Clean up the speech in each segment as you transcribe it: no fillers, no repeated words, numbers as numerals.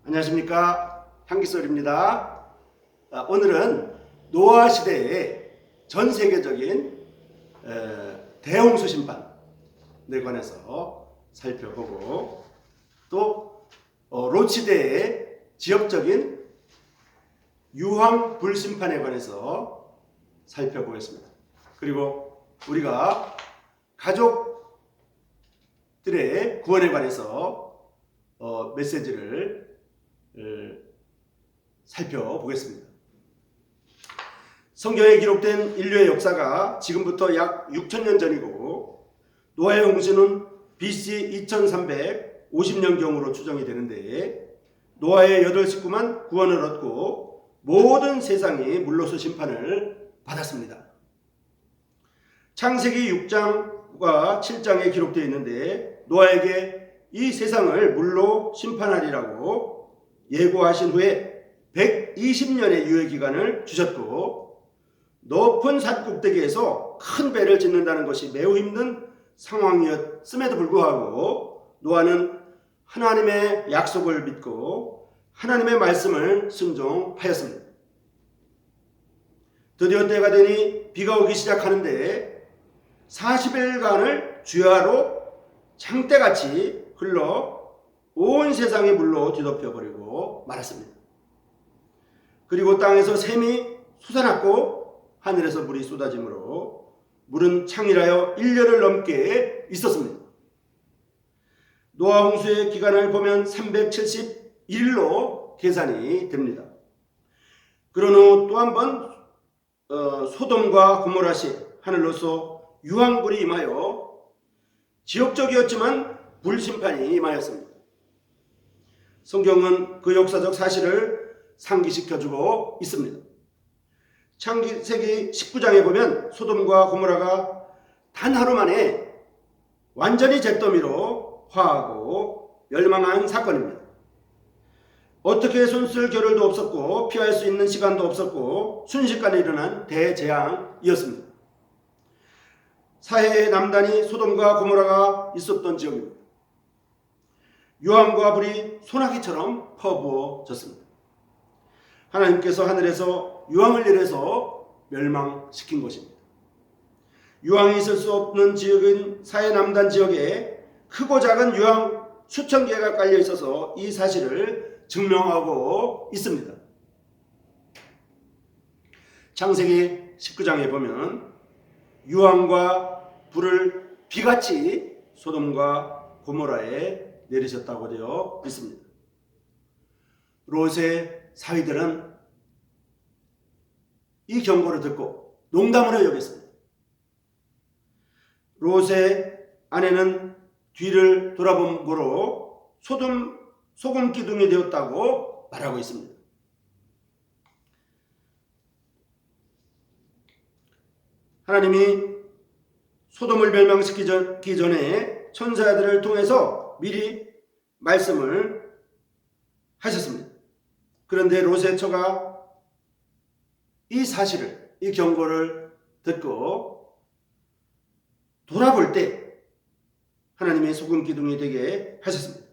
안녕하십니까, 향기솔입니다. 오늘은 노아 시대의 전 세계적인 대홍수 심판에 관해서 살펴보고, 또 롯 시대의 지역적인 유황 불심판에 관해서 살펴보겠습니다. 그리고 우리가 가족들의 구원에 관해서 메시지를 살펴보겠습니다. 성경에 기록된 인류의 역사가 지금부터 약 6,000년 전이고, 노아의 홍수는 BC 2350년경으로 추정이 되는데, 노아의 8 식구만 구원을 얻고 모든 세상이 물로서 심판을 받았습니다. 창세기 6장과 7장에 기록되어 있는데, 노아에게 이 세상을 물로 심판하리라고 예고하신 후에 120년의 유예기간을 주셨고, 높은 산 꼭대기에서 큰 배를 짓는다는 것이 매우 힘든 상황이었음에도 불구하고 노아는 하나님의 약속을 믿고 하나님의 말씀을 순종하였습니다. 드디어 때가 되니 비가 오기 시작하는데 40일간을 주야로 장대같이 흘러 온 세상이 물로 뒤덮여버리고 말았습니다. 그리고 땅에서 샘이 솟아났고 하늘에서 물이 쏟아지므로 물은 창일하여 1년을 넘게 있었습니다. 노아 홍수의 기간을 보면 371일로 계산이 됩니다. 그런 후 또 한 번 소돔과 고모라시 하늘로서 유황불이 임하여 지역적이었지만 불심판이 임하였습니다. 성경은 그 역사적 사실을 상기시켜주고 있습니다. 창세기 19장에 보면 소돔과 고모라가 단 하루 만에 완전히 잿더미로 화하고 멸망한 사건입니다. 어떻게 손쓸 겨를도 없었고 피할 수 있는 시간도 없었고 순식간에 일어난 대재앙이었습니다. 사해의 남단이 소돔과 고모라가 있었던 지역입니다. 유황과 불이 소나기처럼 퍼부어졌습니다. 하나님께서 하늘에서 유황을 내려서 멸망시킨 것입니다. 유황이 있을 수 없는 지역인 사해 남단 지역에 크고 작은 유황 수천 개가 깔려 있어서 이 사실을 증명하고 있습니다. 창세기 19장에 보면 유황과 불을 비같이 소돔과 고모라에 내리셨다고 되어 있습니다. 롯의 사위들은 이 경고를 듣고 농담으로 여겼습니다. 롯의 아내는 뒤를 돌아봄으로 소금 기둥이 되었다고 말하고 있습니다. 하나님이 소돔을 멸망시키기 전에 천사들을 통해서 미리 말씀을 하셨습니다. 그런데 롯의 처가 이 사실을, 이 경고를 듣고 돌아볼 때 하나님이 소금 기둥이 되게 하셨습니다.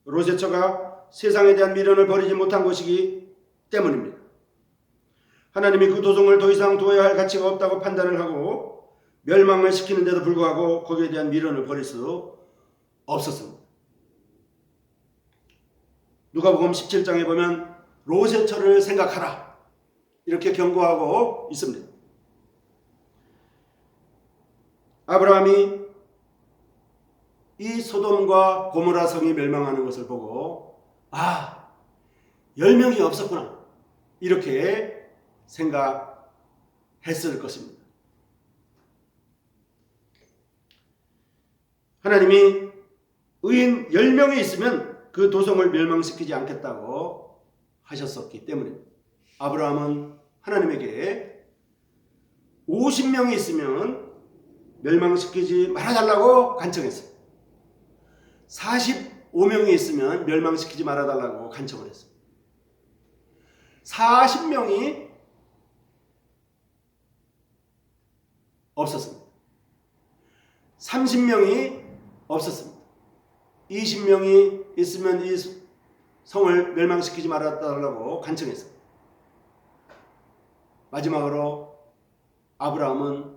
롯의 처가 세상에 대한 미련을 버리지 못한 것이기 때문입니다. 하나님이 그 도성을 더 이상 두어야 할 가치가 없다고 판단을 하고 멸망을 시키는데도 불구하고 거기에 대한 미련을 버릴 수 없었습니다. 누가복음 17장에 보면 롯의 처를 생각하라 이렇게 경고하고 있습니다. 아브라함이 이 소돔과 고모라 성이 멸망하는 것을 보고 10명이 없었구나 이렇게 생각했을 것입니다. 하나님이 의인 10명이 있으면 그 도성을 멸망시키지 않겠다고 하셨었기 때문입니다. 아브라함은 하나님에게 50명이 있으면 멸망시키지 말아달라고 간청했어요. 45명이 있으면 멸망시키지 말아달라고 간청을 했어요. 40명이 없었습니다. 30명이 없었습니다. 20명이 있으면 이 성을 멸망시키지 말아달라고 간청했습니다. 마지막으로 아브라함은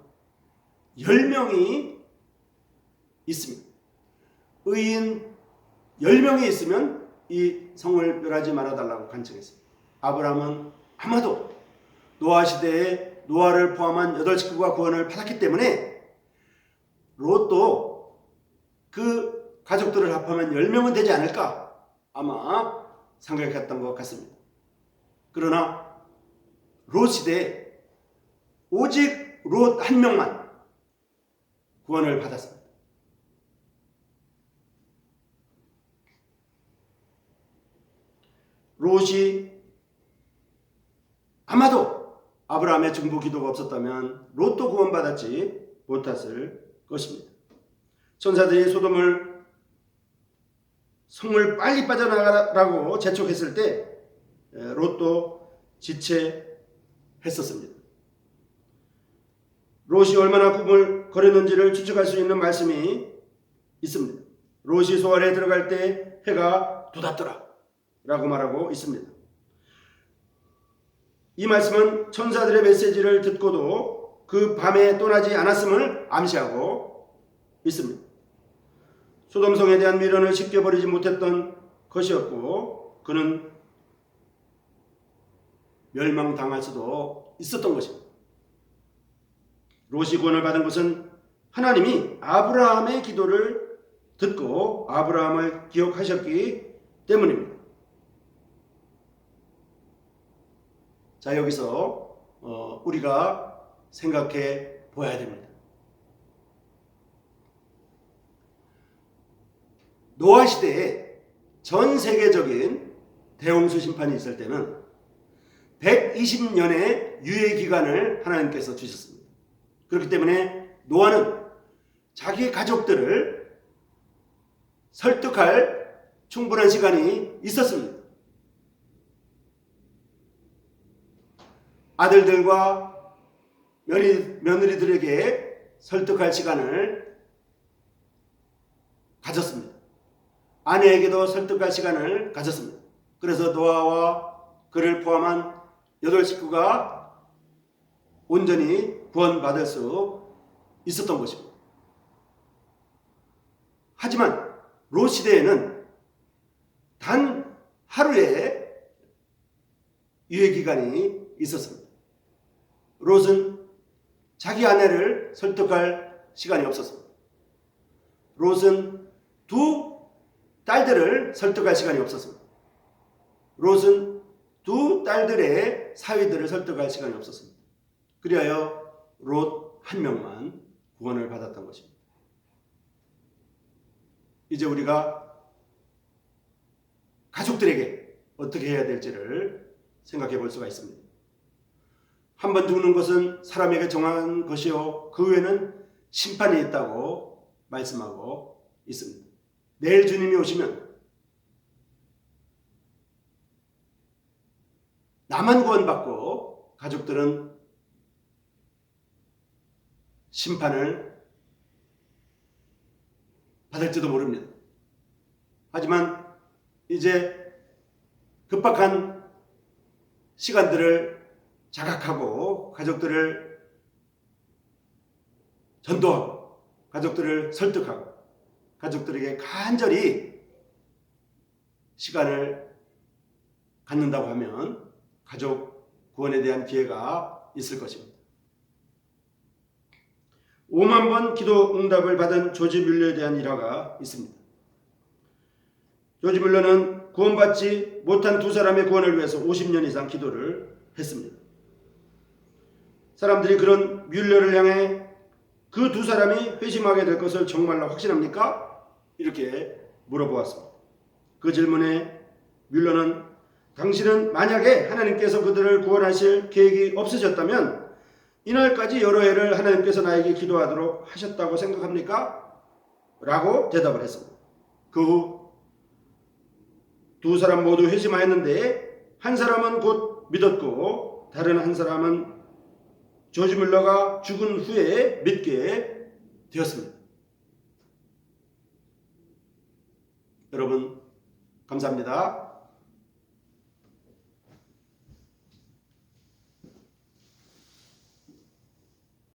10명이 있습니다. 의인 10명이 있으면 이 성을 멸하지 말아달라고 간청했습니다. 아브라함은 아마도 노아 시대에 노아를 포함한 8식구가 구원을 받았기 때문에 롯도 그 가족들을 합하면 10명은 되지 않을까 아마 생각했던 것 같습니다. 그러나 롯 시대에 오직 롯 한 명만 구원을 받았습니다. 롯이 아마도 아브라함의 중보 기도가 없었다면 롯도 구원받았지 못했을 것입니다. 천사들이 소돔을 성을 빨리 빠져나가라고 재촉했을 때 롯도 지체했었습니다. 롯이 얼마나 꿈을 거렸는지를 추측할 수 있는 말씀이 있습니다. 롯이 소알에 들어갈 때 해가 돋았더라 라고 말하고 있습니다. 이 말씀은 천사들의 메시지를 듣고도 그 밤에 떠나지 않았음을 암시하고 있습니다. 소돔성에 대한 미련을 쉽게 버리지 못했던 것이었고 그는 멸망당할 수도 있었던 것입니다. 롯이 구원을 받은 것은 하나님이 아브라함의 기도를 듣고 아브라함을 기억하셨기 때문입니다. 자, 여기서 우리가 생각해 보아야 됩니다. 노아 시대에 전 세계적인 대홍수 심판이 있을 때는 120년의 유예 기간을 하나님께서 주셨습니다. 그렇기 때문에 노아는 자기 가족들을 설득할 충분한 시간이 있었습니다. 아들들과 며느리들에게 설득할 시간을 가졌습니다. 아내에게도 설득할 시간을 가졌습니다. 그래서 노아와 그를 포함한 8식구가 온전히 구원받을 수 있었던 것입니다. 하지만 롯 시대에는 단 하루의 유예기간이 있었습니다. 롯은 자기 아내를 설득할 시간이 없었습니다. 롯은 두 딸들을 설득할 시간이 없었습니다. 롯은 두 딸들의 사위들을 설득할 시간이 없었습니다. 그리하여 롯 한 명만 구원을 받았던 것입니다. 이제 우리가 가족들에게 어떻게 해야 될지를 생각해 볼 수가 있습니다. 한 번 죽는 것은 사람에게 정한 것이요 그 후에는 심판이 있다고 말씀하고 있습니다. 내일 주님이 오시면 나만 구원받고 가족들은 심판을 받을지도 모릅니다. 하지만 이제 급박한 시간들을 자각하고 가족들을 전도하고 가족들을 설득하고 가족들에게 간절히 시간을 갖는다고 하면 가족 구원에 대한 기회가 있을 것입니다. 5만 번 기도 응답을 받은 조지 뮬러에 대한 일화가 있습니다. 조지 뮬러는 구원받지 못한 두 사람의 구원을 위해서 50년 이상 기도를 했습니다. 사람들이 그런 뮬러를 향해 그 두 사람이 회심하게 될 것을 정말로 확신합니까? 이렇게 물어보았습니다. 그 질문에 뮬러는 당신은 만약에 하나님께서 그들을 구원하실 계획이 없으셨다면 이날까지 여러 해를 하나님께서 나에게 기도하도록 하셨다고 생각합니까? 라고 대답을 했습니다. 그 후 두 사람 모두 회심하였는데 한 사람은 곧 믿었고 다른 한 사람은 조지 뮬러가 죽은 후에 믿게 되었습니다. 여러분 감사합니다.